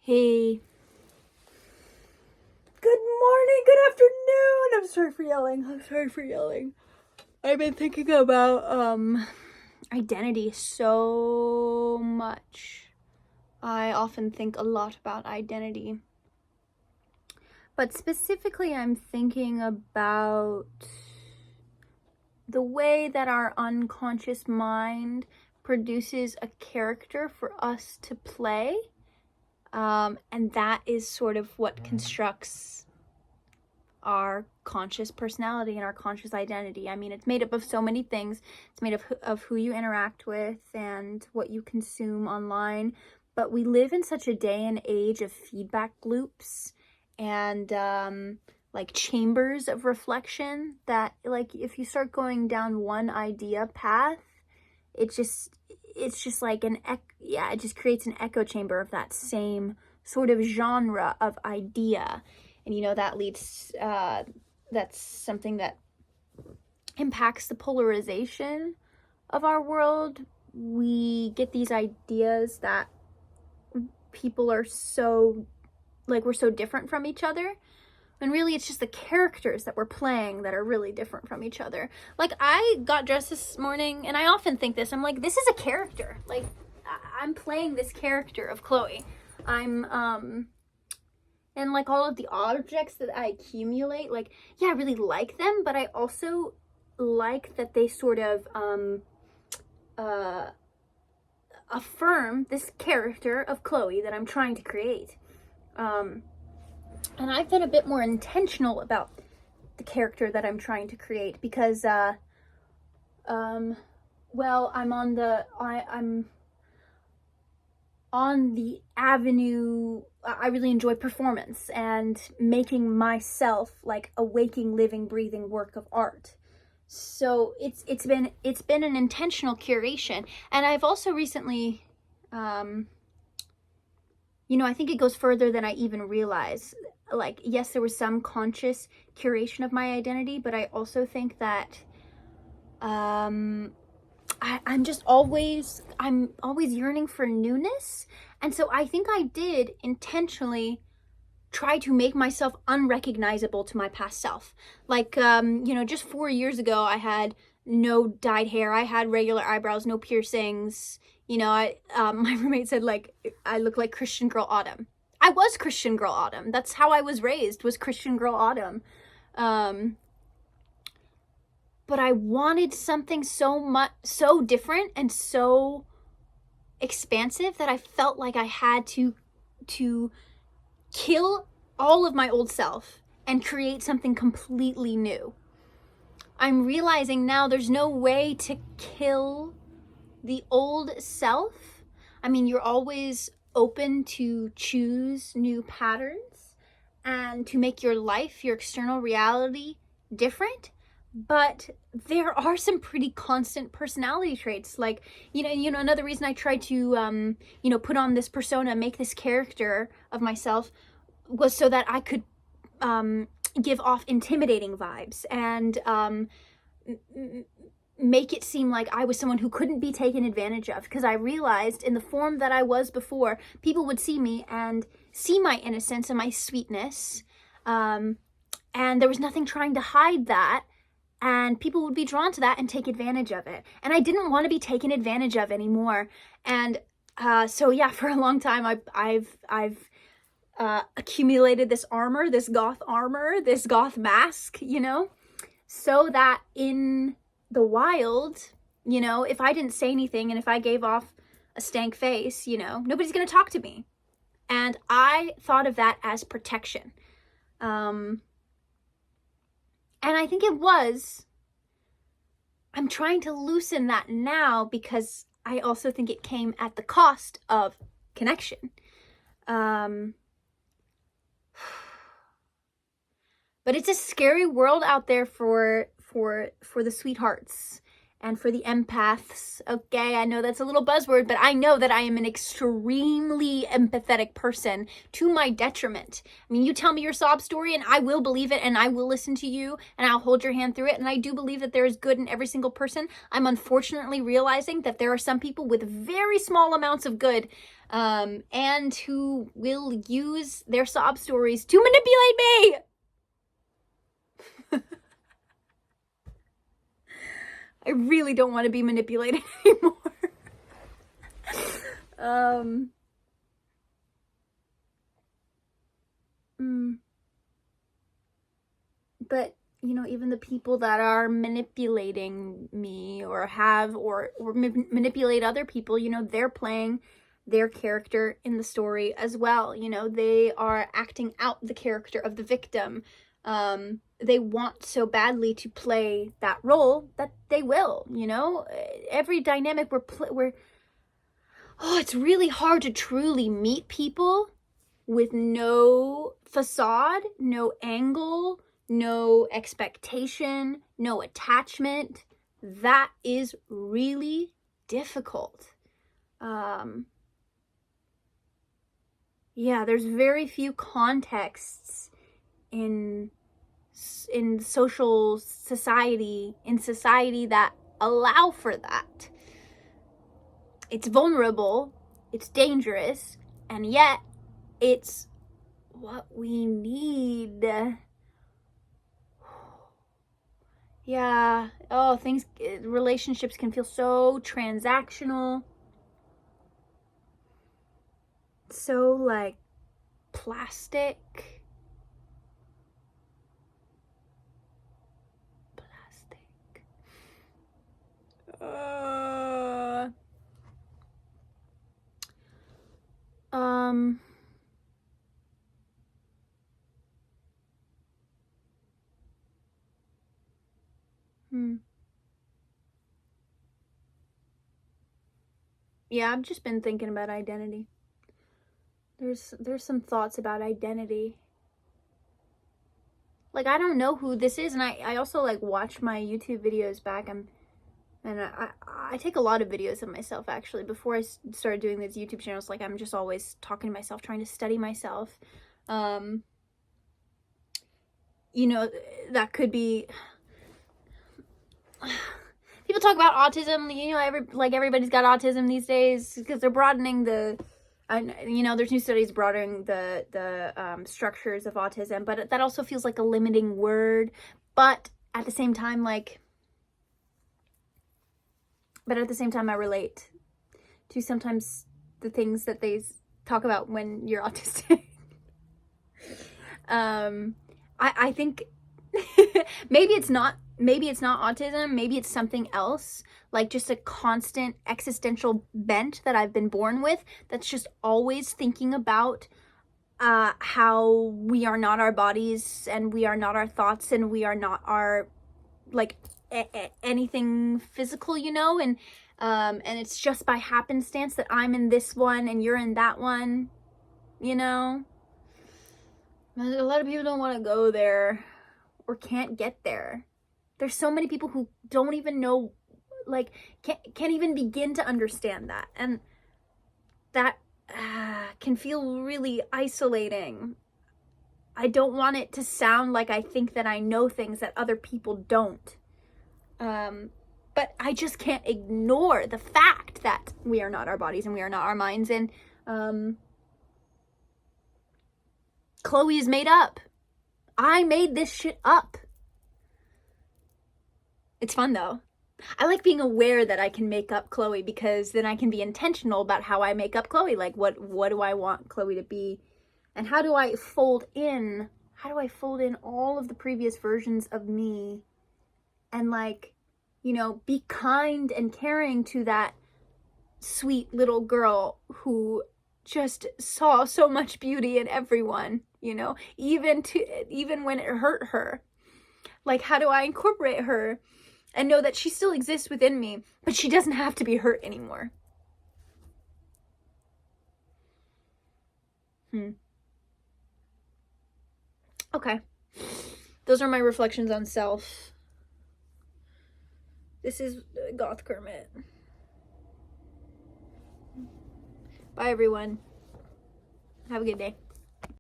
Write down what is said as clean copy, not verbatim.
Hey. Good morning, good afternoon. I'm sorry for yelling. I've been thinking about identity so much. I often think a lot about identity. But specifically, I'm thinking about the way that our unconscious mind produces a character for us to play. And that is sort of what constructs our conscious personality and our conscious identity. I mean, it's made up of so many things. It's made of who you interact with and what you consume online. But we live in such a day and age of feedback loops and like chambers of reflection that, like, if you start going down one idea path, it's just like it just creates an echo chamber of that same sort of genre of idea. And that leads that's something that impacts the polarization of our world. We get these ideas that people are so, like, we're so different from each other, when really it's just the characters that we're playing that are really different from each other. Like, I got dressed this morning, and I often think this. I'm like, this is a character. Like, I'm playing this character of Chloe. And like all of the objects that I accumulate, like, yeah, I really like them, but I also like that they sort of affirm this character of Chloe that I'm trying to create. And I've been a bit more intentional about the character that I'm trying to create because, I'm on the avenue. I really enjoy performance and making myself like a waking, living, breathing work of art. So it's been an intentional curation, and I've also recently, I think it goes further than I even realize. Like, yes, there was some conscious curation of my identity, but I also think that I'm always yearning for newness. And so I think I did intentionally try to make myself unrecognizable to my past self. Like, just 4 years ago, I had no dyed hair. I had regular eyebrows, no piercings. My roommate said, like, I look like Christian Girl Autumn. I was Christian Girl Autumn. That's how I was raised, was Christian Girl Autumn. But I wanted something so different and so expansive that I felt like I had to kill all of my old self and create something completely new. I'm realizing now there's no way to kill the old self. I mean, you're always open to choose new patterns and to make your life, your external reality, different. But there are some pretty constant personality traits. Like, another reason I tried to, put on this persona, make this character of myself, was so that I could give off intimidating vibes and make it seem like I was someone who couldn't be taken advantage of. Because I realized in the form that I was before, people would see me and see my innocence and my sweetness. And there was nothing trying to hide that. And people would be drawn to that and take advantage of it. And I didn't want to be taken advantage of anymore. And so yeah, for a long time, I've accumulated this armor, this goth mask, so that in the wild, if I didn't say anything and if I gave off a stank face, nobody's gonna talk to me. And I thought of that as protection. And I think it was. I'm trying to loosen that now because I also think it came at the cost of connection. But it's a scary world out there for the sweethearts and for the empaths. Okay, I know that's a little buzzword, but I know that I am an extremely empathetic person to my detriment. I mean, you tell me your sob story and I will believe it and I will listen to you and I'll hold your hand through it. And I do believe that there is good in every single person. I'm unfortunately realizing that there are some people with very small amounts of good and who will use their sob stories to manipulate me. I really don't want to be manipulated anymore. But, you know, even the people that are manipulating me or have or manipulate other people, you know, they're playing their character in the story as well. You know, they are acting out the character of the victim. They want so badly to play that role that they will, you know. Every dynamic it's really hard to truly meet people with no facade, no angle, no expectation, no attachment. That is really difficult. Yeah, there's very few contexts in social society, in society that allow for that. It's vulnerable, it's dangerous, and yet it's what we need. Yeah. Oh, relationships can feel so transactional. So, like, plastic. Yeah, I've just been thinking about identity. There's some thoughts about identity. Like, I don't know who this is, and I also, like, watch my YouTube videos back, and I take a lot of videos of myself, actually. Before I started doing these YouTube channels, like, I'm just always talking to myself, trying to study myself. You know, that could be... People talk about autism, you know, everybody's got autism these days, because they're broadening you know, there's new studies broadening the structures of autism, but that also feels like a limiting word. But at the same time, I relate to sometimes the things that they talk about when you're autistic. I think maybe it's not autism, maybe it's something else, like just a constant existential bent that I've been born with, that's just always thinking about how we are not our bodies, and we are not our thoughts, and we are not our, like, anything physical, you know, and it's just by happenstance that I'm in this one and you're in that one, you know. A lot of people don't want to go there or can't get there. There's so many people who don't even know, like, can't even begin to understand that. And that can feel really isolating. I don't want it to sound like I think that I know things that other people don't. But I just can't ignore the fact that we are not our bodies and we are not our minds. And Chloe is made up. I made this shit up. It's fun, though. I like being aware that I can make up Chloe, because then I can be intentional about how I make up Chloe. Like, what do I want Chloe to be? And how do I fold in all of the previous versions of me? And, like, you know, be kind and caring to that sweet little girl who just saw so much beauty in everyone, you know, even when it hurt her. Like, how do I incorporate her and know that she still exists within me, but she doesn't have to be hurt anymore? Okay. Those are my reflections on self. This is Goth Kermit. Bye, everyone. Have a good day.